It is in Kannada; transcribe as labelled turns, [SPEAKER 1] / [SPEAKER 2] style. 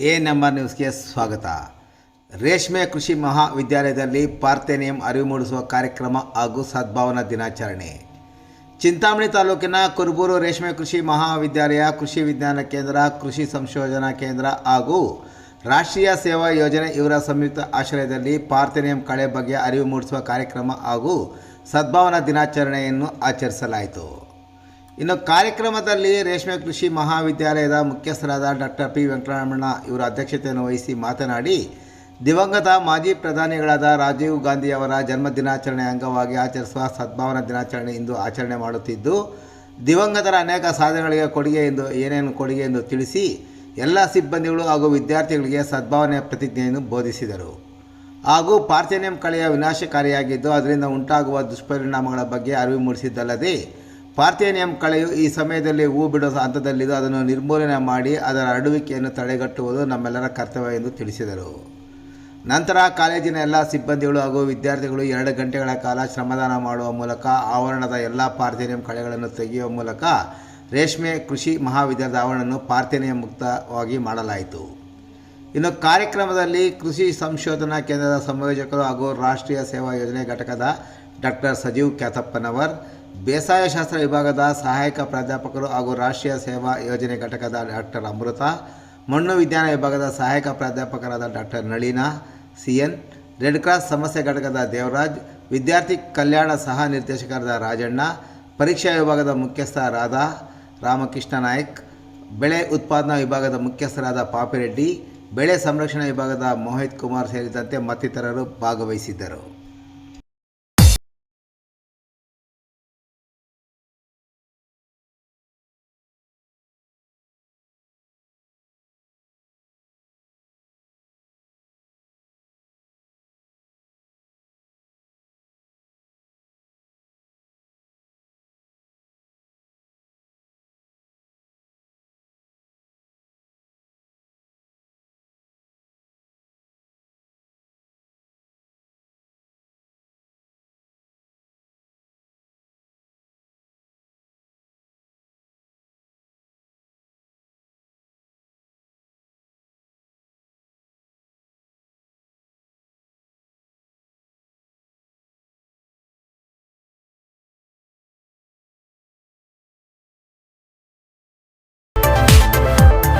[SPEAKER 1] ಎ ನಂಬರ್ ನ್ಯೂಸ್ಗೆ ಸ್ವಾಗತ. ರೇಷ್ಮೆ ಕೃಷಿ ಮಹಾವಿದ್ಯಾಲಯದಲ್ಲಿ ಪಾರ್ಥೇನಿಯಂ ಅರಿವು ಮೂಡಿಸುವ ಕಾರ್ಯಕ್ರಮ ಹಾಗೂ ಸದ್ಭಾವನಾ ದಿನಾಚರಣೆ. ಚಿಂತಾಮಣಿ ತಾಲೂಕಿನ ಕುರುಬೂರು ರೇಷ್ಮೆ ಕೃಷಿ ಮಹಾವಿದ್ಯಾಲಯ, ಕೃಷಿ ವಿಜ್ಞಾನ ಕೇಂದ್ರ, ಕೃಷಿ ಸಂಶೋಧನಾ ಕೇಂದ್ರ ಹಾಗೂ ರಾಷ್ಟ್ರೀಯ ಸೇವಾ ಯೋಜನೆ ಇವರ ಸಂಯುಕ್ತ ಆಶ್ರಯದಲ್ಲಿ ಪಾರ್ಥೇನಿಯಂ ಕಳೆ ಬಗ್ಗೆ ಅರಿವು ಮೂಡಿಸುವ ಕಾರ್ಯಕ್ರಮ ಹಾಗೂ ಸದ್ಭಾವನಾ ದಿನಾಚರಣೆಯನ್ನು ಆಚರಿಸಲಾಯಿತು. ಇನ್ನು ಕಾರ್ಯಕ್ರಮದಲ್ಲಿ ರೇಷ್ಮೆ ಕೃಷಿ ಮಹಾವಿದ್ಯಾಲಯದ ಮುಖ್ಯಸ್ಥರಾದ ಡಾಕ್ಟರ್ ಪಿ ವೆಂಕಟರಮಣ ಇವರ ಅಧ್ಯಕ್ಷತೆಯನ್ನು ವಹಿಸಿ ಮಾತನಾಡಿ, ದಿವಂಗತ ಮಾಜಿ ಪ್ರಧಾನಿಗಳಾದ ರಾಜೀವ್ ಗಾಂಧಿಯವರ ಜನ್ಮ ದಿನಾಚರಣೆ ಅಂಗವಾಗಿ ಆಚರಿಸುವ ಸದ್ಭಾವನಾ ದಿನಾಚರಣೆ ಇಂದು ಆಚರಣೆ ಮಾಡುತ್ತಿದ್ದು, ದಿವಂಗತರ ಅನೇಕ ಸಾಧನೆಗಳಿಗೆ ಏನೇನು ಕೊಡುಗೆ ಎಂದು ತಿಳಿಸಿ ಎಲ್ಲ ಸಿಬ್ಬಂದಿಗಳು ಹಾಗೂ ವಿದ್ಯಾರ್ಥಿಗಳಿಗೆ ಸದ್ಭಾವನೆಯ ಪ್ರತಿಜ್ಞೆಯನ್ನು ಬೋಧಿಸಿದರು. ಹಾಗೂ ಪಾರ್ಥೇನಿಯಂ ಕಳೆಯ ವಿನಾಶಕಾರಿಯಾಗಿದ್ದು ಅದರಿಂದ ಉಂಟಾಗುವ ದುಷ್ಪರಿಣಾಮಗಳ ಬಗ್ಗೆ ಅರಿವು ಮೂಡಿಸಿದ್ದಲ್ಲದೆ, ಪಾರ್ಥೇನಿಯಂ ಕಳೆಯು ಈ ಸಮಯದಲ್ಲಿ ಹೂ ಬಿಡುವ ಹಂತದಲ್ಲಿದ್ದು ಅದನ್ನು ನಿರ್ಮೂಲನೆ ಮಾಡಿ ಅದರ ಹರಡುವಿಕೆಯನ್ನು ತಡೆಗಟ್ಟುವುದು ನಮ್ಮೆಲ್ಲರ ಕರ್ತವ್ಯ ಎಂದು ತಿಳಿಸಿದರು. ನಂತರ ಕಾಲೇಜಿನ ಎಲ್ಲ ಸಿಬ್ಬಂದಿಗಳು ಹಾಗೂ ವಿದ್ಯಾರ್ಥಿಗಳು 2 ಗಂಟೆಗಳ ಕಾಲ ಶ್ರಮದಾನ ಮಾಡುವ ಮೂಲಕ ಆವರಣದ ಎಲ್ಲ ಪಾರ್ಥೇನಿಯಂ ಕಳೆಗಳನ್ನು ತೆಗೆಯುವ ಮೂಲಕ ರೇಷ್ಮೆ ಕೃಷಿ ಮಹಾವಿದ್ಯಾಲಯದ ಆವರಣವನ್ನು ಪಾರ್ಥೇನಿಯಂ ಮುಕ್ತವಾಗಿ ಮಾಡಲಾಯಿತು. ಇನ್ನು ಕಾರ್ಯಕ್ರಮದಲ್ಲಿ ಕೃಷಿ ಸಂಶೋಧನಾ ಕೇಂದ್ರದ ಸಂಯೋಜಕರು ಹಾಗೂ ರಾಷ್ಟ್ರೀಯ ಸೇವಾ ಯೋಜನೆ ಘಟಕದ ಡಾಕ್ಟರ್ ಸಜೀವ್ ಕ್ಯಾತಪ್ಪನವರ್, ಬೇಸಾಯ ಶಾಸ್ತ್ರ ವಿಭಾಗದ ಸಹಾಯಕ ಪ್ರಾಧ್ಯಾಪಕರು ಹಾಗೂ ರಾಷ್ಟ್ರೀಯ ಸೇವಾ ಯೋಜನೆ ಘಟಕದ ಡಾಕ್ಟರ್ ಅಮೃತ, ಮಣ್ಣು ವಿಜ್ಞಾನ ವಿಭಾಗದ ಸಹಾಯಕ ಪ್ರಾಧ್ಯಾಪಕರಾದ ಡಾಕ್ಟರ್ ನಳಿನ CN, ರೆಡ್ ಕ್ರಾಸ್ ಸಮಸ್ಯೆ ಘಟಕದ ದೇವರಾಜ್, ವಿದ್ಯಾರ್ಥಿ ಕಲ್ಯಾಣ ಸಹ ನಿರ್ದೇಶಕರಾದ ರಾಜಣ್ಣ, ಪರೀಕ್ಷಾ ವಿಭಾಗದ ಮುಖ್ಯಸ್ಥ ರಾಮಕೃಷ್ಣ ನಾಯ್ಕ್, ಬೆಳೆ ಉತ್ಪಾದನಾ ವಿಭಾಗದ ಮುಖ್ಯಸ್ಥರಾದ ಪಾಪಿರೆಡ್ಡಿ, ಬೆಳೆ ಸಂರಕ್ಷಣಾ ವಿಭಾಗದ ಮೋಹಿತ್ ಕುಮಾರ್ ಸೇರಿದಂತೆ ಮತ್ತಿತರರು ಭಾಗವಹಿಸಿದ್ದರು.